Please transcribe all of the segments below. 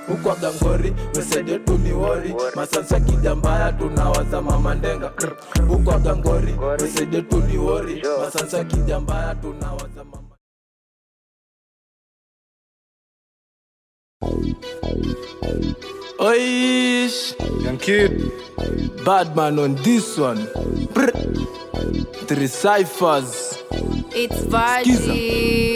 Uko gangori, mesede tu ni wori. Masansa kijambaya tunawaza mama ndenga. Uko gangori, mesede tu ni wori. Masansa kijambaya tunawaza mama. Oish, Young Kid, bad man on this one. Brr. 3 ciphers. It's Vaji.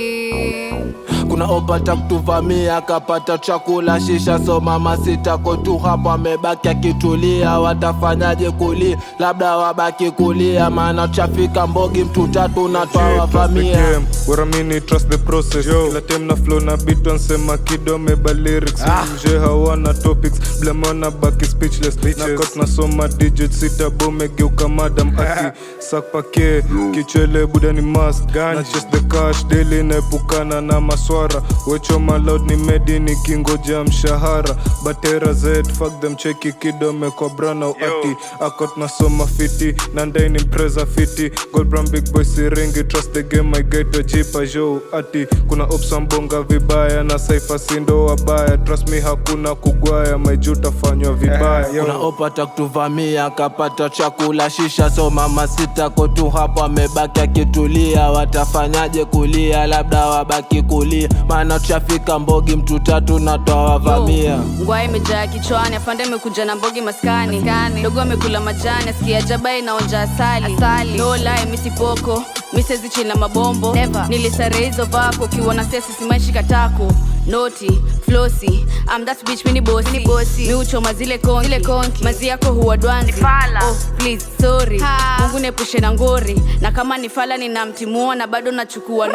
Kuna opata kutuvamia akapata chakula shisha, so mama sitako tu hapa amebaki akitulia. Watafanyaje kulia? Labda wabaki kulia, maana chafika mbogi mtu tatu na twawavamia. Waramini trust the process. Kila time na flow na beat nsema kido meba lyrics. Mje hawana topics, blamona baki speechless. Na kot na soma digits, sita bome geuka madam ati sakpake. Kichele buda ni mask, na chase the cash daily naepukana na maswara. Wechoma loud ni medi ni kingoja mshahara. Batera Z, fuck them cheki kido mekwa brana ati akot na soma fiti, na ndai ni mpreza fiti. Gold brown big boy siringi, trust the game I get to jipa jo ati. Kuna opsa mbonga vibaya na saifa sindo wabaya. Trust me hakuna kugwaya, majuta fanywa vibaya. Kuna opata kutuvamia akapata chakula shisha, so mama sitako tu hapa amebaki akitulia. Watafanyaje kulia? Labda wabaki kulia, maana tushafika mbogi mtu tatu na twawavamia. Ngwai imejaa kichwani, afande amekuja na mbogi maskani. Dogo amekula majani, asikia jaba inaonja asali. No lie, misi poko, misezi chila mabombo. Nilisare hizo vako, kiwana sesi simaishi katako. Noti, flossy, I'm that bitch mini bossy. Mi uchoma zile konki, mazi yako huwa dwanzi. Oh please, sorry, Mungu nepushe na ngori. Na kama nifala ninamtimua na bado nachukua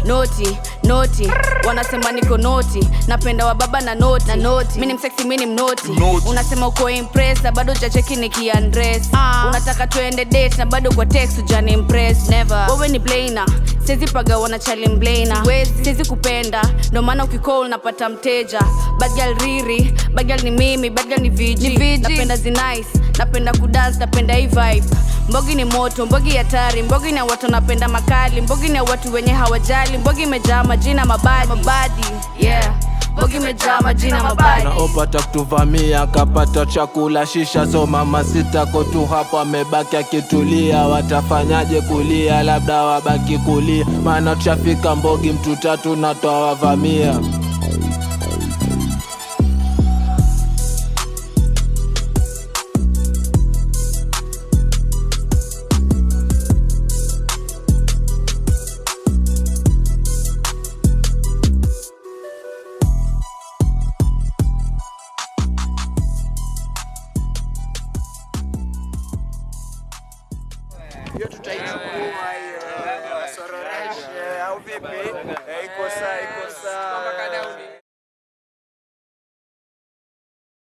noti. Wanasema niko noti, napenda wa baba na noti. Mini msexy, mini mnoti. Unasema uko impressed na bado chacheki nikiandress. Unataka tuende date na bado kwa text ujani impress. Never, wewe ni blainer, sezi paga wana chali mblainer. Sezi kupenda, ndo maana ukicall napata mteja. Bad girl riri, bad girl ni mimi, bad girl ni VG. Napenda zi-nice, napenda kudance, napenda hii vibe. Mbogi ni moto, mbogi hatari, mbogi ni watu napenda makali. Mbogi ni watu wenye hawajali, mbogi imejaa majina mabadi. Yeah, mbogi imejaa majina mabadi. Kuna opata kutuvamia akapata chakula shisha, so mama sitako tu hapa amebaki akitulia. Watafanyaje kulia? Labda wabaki kulia, maana tushafika mbogi mtu tatu na twawavamia. Hiyo tutaichukua hiyo. Sororeshe au vipi? Iko sawa.